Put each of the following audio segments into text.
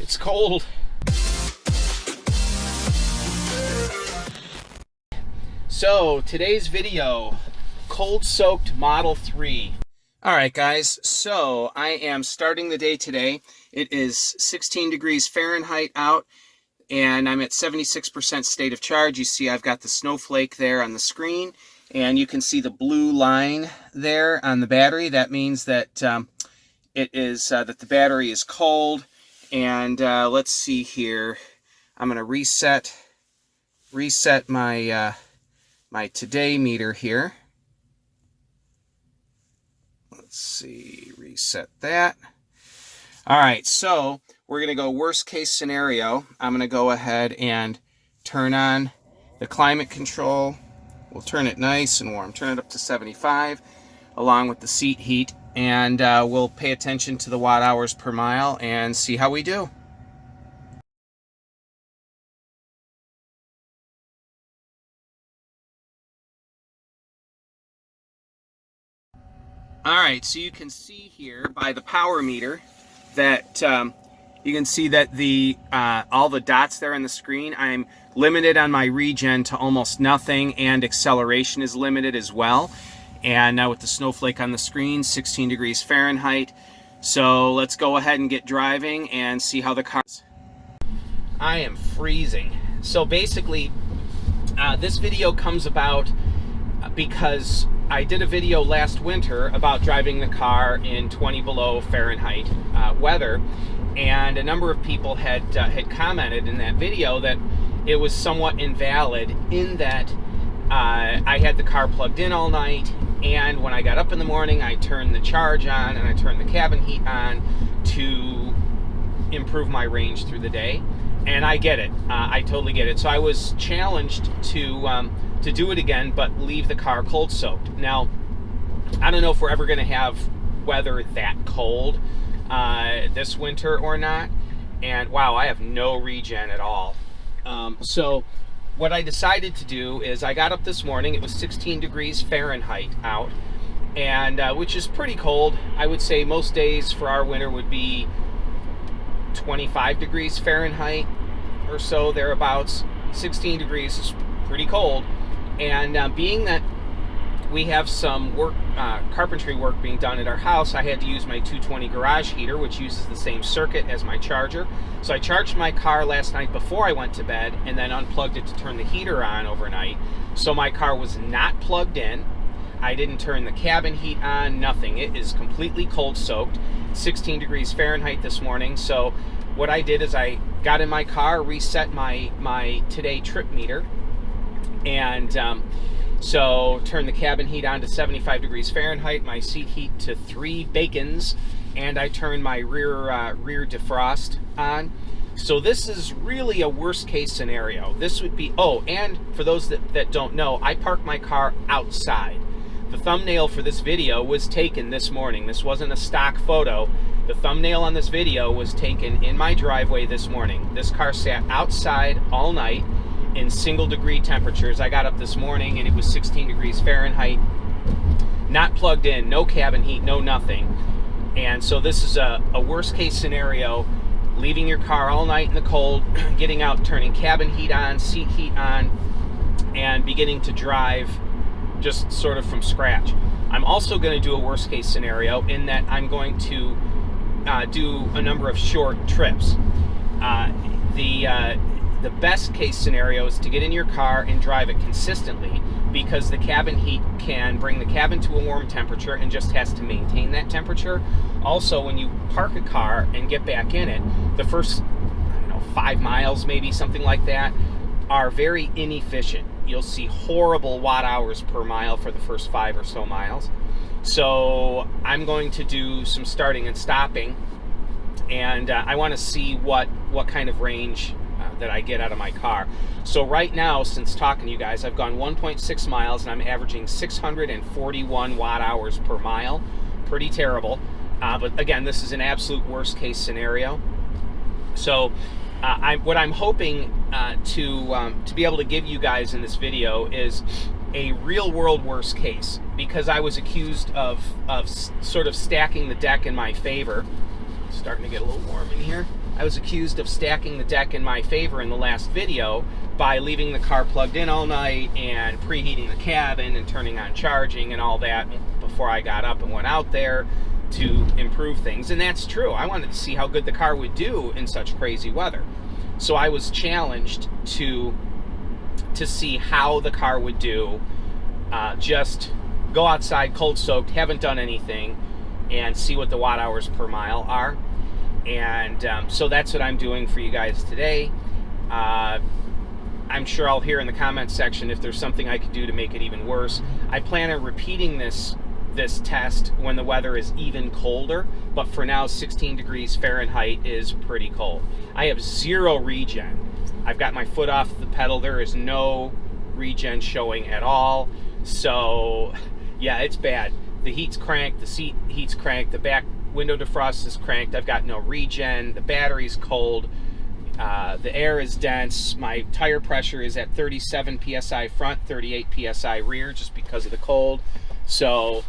It's cold. So today's video, cold soaked Model 3. All right guys, so I am starting the day today. It is 16 degrees Fahrenheit out and I'm at 76% state of charge. You see I've got the snowflake there on the screen and you can see the blue line there on the battery. That means that that the battery is cold. And let's see here. I'm going to reset my my today meter here. Let's see, reset that. All right, so we're going to go worst case scenario. I'm going to go ahead and turn on the climate control. We'll turn it nice and warm. Turn it up to 75 along with the seat heat. And we'll pay attention to the watt hours per mile and see how we do. All right, so you can see here by the power meter that you can see that the all the dots there on the screen, I'm limited on my regen to almost nothing, and acceleration is limited as well. And now with the snowflake on the screen, 16 degrees Fahrenheit. So let's go ahead and get driving and see how the car is. I am freezing. So basically, this video comes about because I did a video last winter about driving the car in 20 below Fahrenheit weather, and a number of people had commented in that video that it was somewhat invalid in that I had the car plugged in all night, and when I got up in the morning I turned the charge on and I turned the cabin heat on to improve my range through the day. And I get it. I totally get it. So I was challenged to do it again, but leave the car cold soaked. Now, I don't know if we're ever going to have weather that cold this winter or not. And wow, I have no regen at all. So what I decided to do is I got up this morning. It was 16 degrees Fahrenheit out, and which is pretty cold. I would say most days for our winter would be 25 degrees Fahrenheit or so, thereabouts. 16 degrees is pretty cold. And being that we have some work, carpentry work being done at our house, I had to use my 220 garage heater, which uses the same circuit as my charger. So I charged my car last night before I went to bed and then unplugged it to turn the heater on overnight. So my car was not plugged in. I didn't turn the cabin heat on, nothing. It is completely cold soaked. 16 degrees Fahrenheit this morning. So what I did is I got in my car, reset my today trip meter, and so turn the cabin heat on to 75 degrees Fahrenheit, my seat heat to 3 bacons, and I turn my rear defrost on. So this is really a worst case scenario. This would be, oh, and for those that don't know, I park my car outside. The thumbnail for this video was taken this morning. This wasn't a stock photo. The thumbnail on this video was taken in my driveway this morning. This car sat outside all night in single degree temperatures. I got up this morning and it was 16 degrees Fahrenheit, not plugged in, no cabin heat, no nothing. And so this is a worst case scenario, leaving your car all night in the cold, getting out, turning cabin heat on, seat heat on, and beginning to drive just sort of from scratch. I'm also going to do a worst case scenario in that I'm going to do a number of short trips. The best case scenario is to get in your car and drive it consistently, because the cabin heat can bring the cabin to a warm temperature and just has to maintain that temperature. Also, when you park a car and get back in it, the first, I don't know, 5 miles, maybe something like that, are very inefficient. You'll see horrible watt hours per mile for the first 5 or so miles. So I'm going to do some starting and stopping, and I want to see what kind of range that I get out of my car. So right now, since talking to you guys, I've gone 1.6 miles and I'm averaging 641 watt hours per mile. Pretty terrible. But again, this is an absolute worst case scenario. So what I'm hoping to be able to give you guys in this video is a real world worst case, because I was accused of sort of stacking the deck in my favor. starting to get a little warm in here. I was accused of stacking the deck in my favor in the last video by leaving the car plugged in all night and preheating the cabin and turning on charging and all that before I got up and went out there to improve things. And that's true. I wanted to see how good the car would do in such crazy weather. So I was challenged to see how the car would do. Just go outside cold soaked, haven't done anything, and see what the watt hours per mile are. And so that's what I'm doing for you guys today. I'm sure I'll hear in the comments section if there's something I could do to make it even worse. I plan on repeating this test when the weather is even colder, but for now 16 degrees Fahrenheit is pretty cold. I have zero regen. I've got my foot off the pedal. There is no regen showing at all. So yeah, it's bad. The heat's cranked, the seat heat's cranked, the back window defrost is cranked. I've got no regen, the battery's cold, the air is dense, my tire pressure is at 37 psi front, 38 psi rear, just because of the cold. So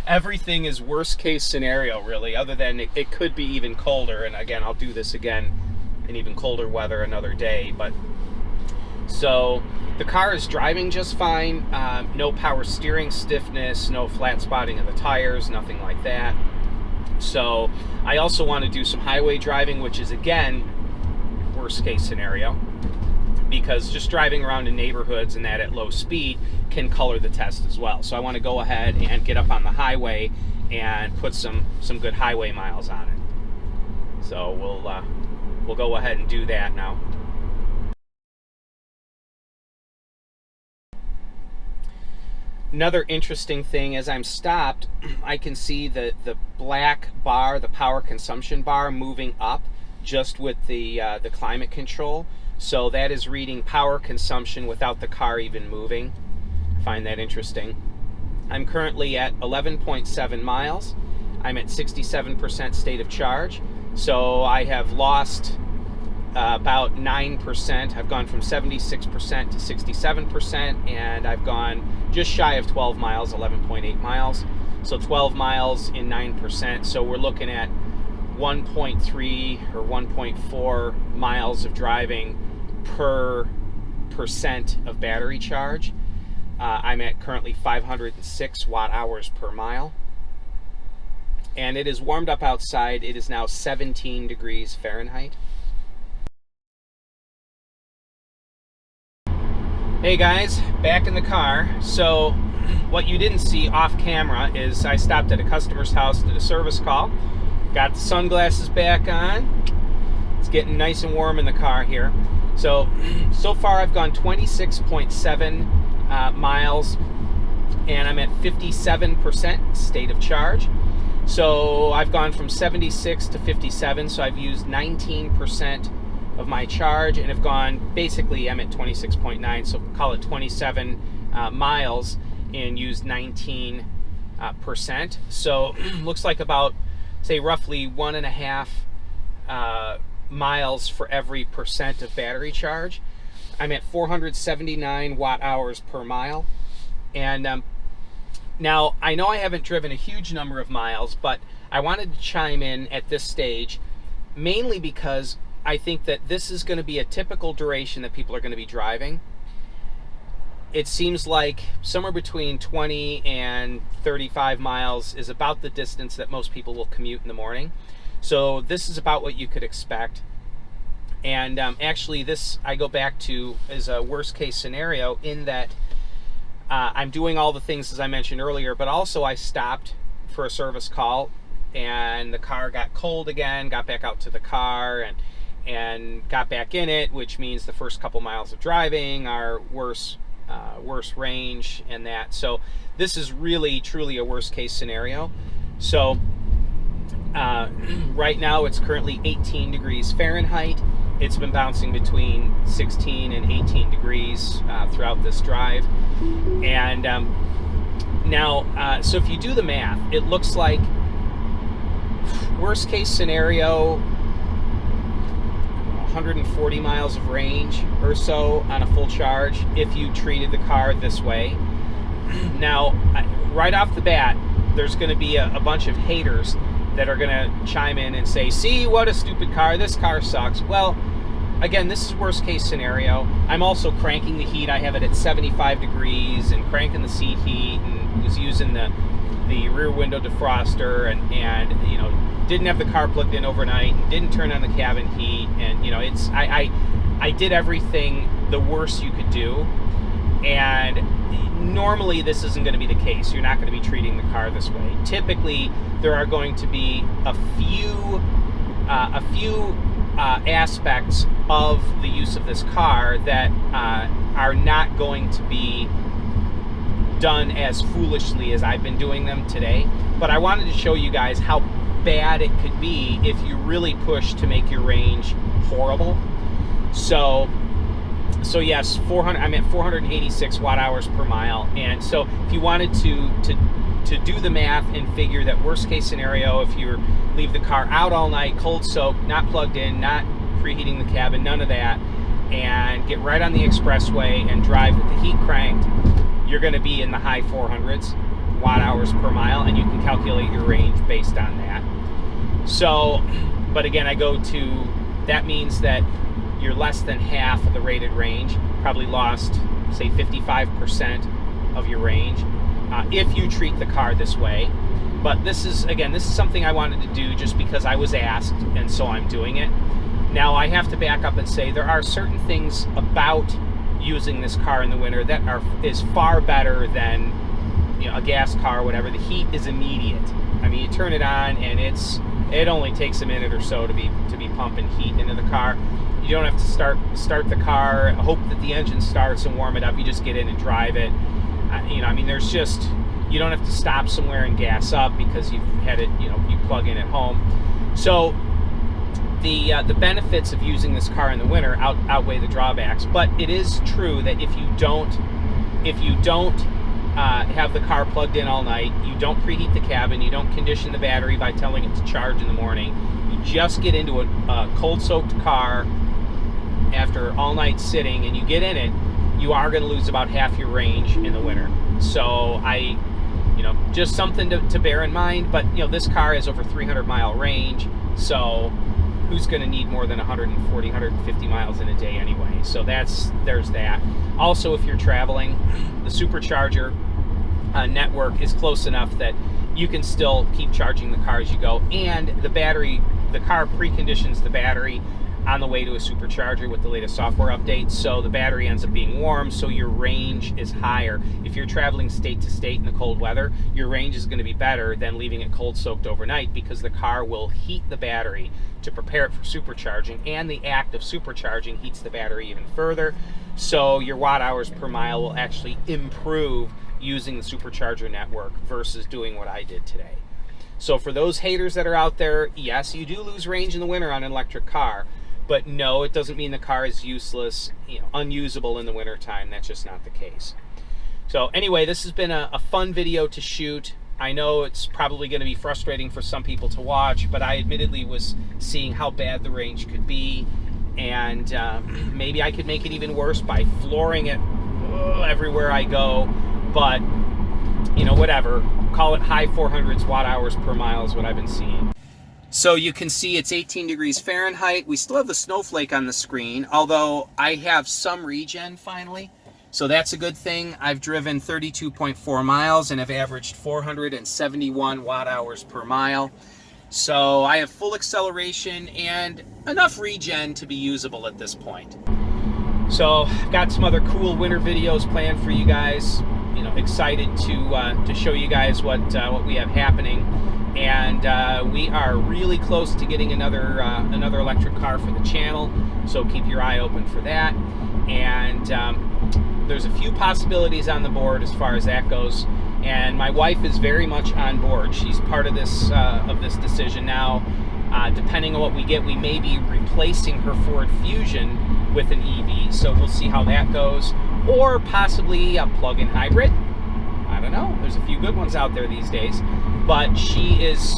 everything is worst case scenario, really, other than it could be even colder. And again, I'll do this again in even colder weather another day. But so the car is driving just fine. No power steering stiffness, no flat spotting of the tires, nothing like that. So I also want to do some highway driving, which is again worst case scenario, because just driving around in neighborhoods and that at low speed can color the test as well. So I want to go ahead and get up on the highway and put some good highway miles on it. So we'll go ahead and do that now. Another interesting thing, as I'm stopped, I can see the black bar, the power consumption bar, moving up just with the climate control. So that is reading power consumption without the car even moving. I find that interesting. I'm currently at 11.7 miles. I'm at 67% state of charge. So I have lost about 9%. I've gone from 76% to 67%, and I've gone just shy of 12 miles, 11.8 miles. So 12 miles in 9%. So we're looking at 1.3 or 1.4 miles of driving per percent of battery charge. I'm at currently 506 watt hours per mile. And it is warmed up outside. It is now 17 degrees Fahrenheit. Hey guys, back in the car. So what you didn't see off camera is I stopped at a customer's house, did a service call, got the sunglasses back on. It's getting nice and warm in the car here. So far I've gone 26.7 miles, and I'm at 57% state of charge. So I've gone from 76 to 57, so I've used 19% of my charge, and have gone, basically I'm at 26.9, so call it 27 miles, and used 19%. So looks like about, say, roughly 1.5 miles for every percent of battery charge. I'm at 479 watt hours per mile. And now I know I haven't driven a huge number of miles, but I wanted to chime in at this stage, mainly because I think that this is going to be a typical duration that people are going to be driving. It seems like somewhere between 20 and 35 miles is about the distance that most people will commute in the morning. So this is about what you could expect. And actually this, I go back to, is a worst case scenario in that I'm doing all the things as I mentioned earlier, but also I stopped for a service call and the car got cold again, got back out to the car and got back in it, which means the first couple miles of driving are worse range and that. So this is really truly a worst case scenario. So right now it's currently 18 degrees Fahrenheit. It's been bouncing between 16 and 18 degrees throughout this drive. And now, so if you do the math, it looks like worst case scenario, 140 miles of range or so on a full charge if you treated the car this way. Now, right off the bat, there's going to be a bunch of haters that are going to chime in and say, see, what a stupid car, this car sucks. Well, again, this is worst case scenario. I'm also cranking the heat. I have it at 75 degrees and cranking the seat heat, and was using the rear window defroster, and you know, didn't have the car plugged in overnight, and didn't turn on the cabin heat, and you know, it's I did everything the worst you could do. And normally this isn't going to be the case. You're not going to be treating the car this way. Typically there are going to be a few aspects of the use of this car that are not going to be done as foolishly as I've been doing them today. But I wanted to show you guys how bad it could be if you really push to make your range horrible. So yes, I'm at 486 watt hours per mile, and so if you wanted to do the math and figure that worst case scenario, if you leave the car out all night, cold soaked, not plugged in, not preheating the cabin, none of that, and get right on the expressway and drive with the heat cranked, you're going to be in the high 400s watt hours per mile, and you can calculate your range based on that. So, but again, that means that you're less than half of the rated range, probably lost, say, 55% of your range if you treat the car this way. But this is something I wanted to do just because I was asked, and so I'm doing it. Now, I have to back up and say there are certain things about using this car in the winter that is far better than, you know, a gas car or whatever. The heat is immediate. I mean, you turn it on and it only takes a minute or so to be pumping heat into the car. You don't have to start the car, hope that the engine starts and warm it up. You just get in and drive it. You know, I mean, you don't have to stop somewhere and gas up because you've had it, you know, you plug in at home. So the benefits of using this car in the winter outweigh the drawbacks. But it is true that if you don't have the car plugged in all night, you don't preheat the cabin, you don't condition the battery by telling it to charge in the morning, you just get into a cold-soaked car after all night sitting, and you get in it, you are going to lose about half your range in the winter. So just something to bear in mind. But you know, this car has over 300-mile range, so who's going to need more than 140, 150 miles in a day anyway? So there's that. Also, if you're traveling, the supercharger network is close enough that you can still keep charging the car as you go, and the car preconditions the battery on the way to a supercharger with the latest software updates, so the battery ends up being warm, so your range is higher. If you're traveling state to state in the cold weather, your range is going to be better than leaving it cold soaked overnight, because the car will heat the battery to prepare it for supercharging, and the act of supercharging heats the battery even further, so your watt hours per mile will actually improve using the supercharger network versus doing what I did today. So for those haters that are out there, yes, you do lose range in the winter on an electric car, but no, it doesn't mean the car is useless, unusable in the wintertime. That's just not the case. So anyway, this has been a fun video to shoot. I know it's probably going to be frustrating for some people to watch, but I admittedly was seeing how bad the range could be, and maybe I could make it even worse by flooring it everywhere I go. But whatever, call it high 400s watt hours per mile is what I've been seeing. So you can see it's 18 degrees Fahrenheit. We still have the snowflake on the screen, although I have some regen finally. So that's a good thing. I've driven 32.4 miles and have averaged 471 watt hours per mile. So I have full acceleration and enough regen to be usable at this point. So I've got some other cool winter videos planned for you guys. Excited to show you guys what we have happening. And we are really close to getting another electric car for the channel, so keep your eye open for that. And there's a few possibilities on the board as far as that goes, and my wife is very much on board. She's part of this decision now. Depending on what we get, we may be replacing her Ford Fusion with an EV, so we'll see how that goes, or possibly a plug-in hybrid. I don't know. There's a few good ones out there these days. But she is,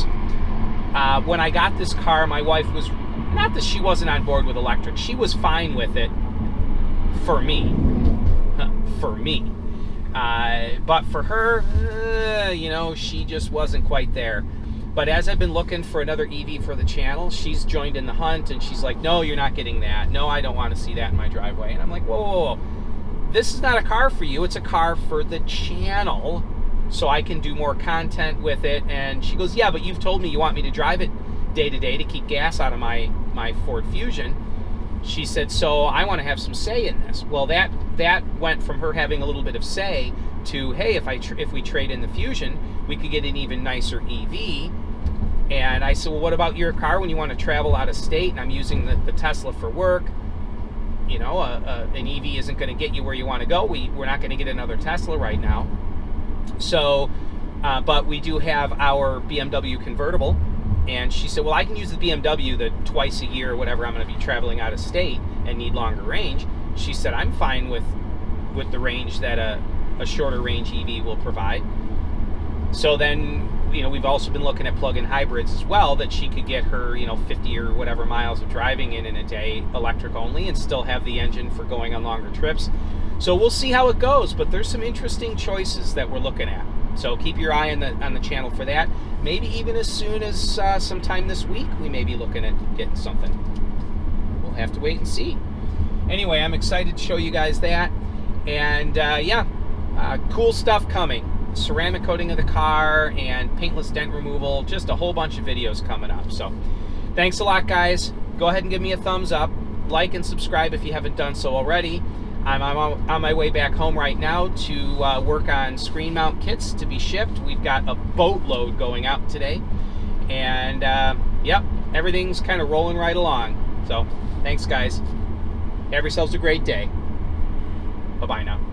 when I got this car, my wife was, not that she wasn't on board with electric, she was fine with it for me. But for her, she just wasn't quite there. But as I've been looking for another EV for the channel, she's joined in the hunt, and she's like, no, you're not getting that. No, I don't want to see that in my driveway. And I'm like, whoa, whoa, whoa. This is not a car for you. It's a car for the channel, so I can do more content with it. And she goes, yeah, but you've told me you want me to drive it day to day to keep gas out of my Ford Fusion. She said, so I want to have some say in this. Well, that went from her having a little bit of say to, hey, if we trade in the Fusion, we could get an even nicer EV. And I said, well, what about your car when you want to travel out of state? And I'm using the Tesla for work. You know, an EV isn't going to get you where you want to go. We're not going to get another Tesla right now. So, but we do have our BMW convertible. And she said, well, I can use the BMW the twice a year or whatever I'm going to be traveling out of state and need longer range. She said, I'm fine with the range that a shorter range EV will provide. So then, you know, we've also been looking at plug-in hybrids as well, that she could get her, you know, 50 or whatever miles of driving in a day, electric only, and still have the engine for going on longer trips. So we'll see how it goes, but there's some interesting choices that we're looking at. So keep your eye on the channel for that. Maybe even as soon as sometime this week, we may be looking at getting something. We'll have to wait and see. Anyway, I'm excited to show you guys that. And yeah, cool stuff coming. Ceramic coating of the car and paintless dent removal. Just a whole bunch of videos coming up. So thanks a lot, guys. Go ahead and give me a thumbs up. Like and subscribe if you haven't done so already. I'm on my way back home right now to work on screen mount kits to be shipped. We've got a boatload going out today. And yep, everything's kind of rolling right along. So thanks, guys. Have yourselves a great day. Bye-bye now.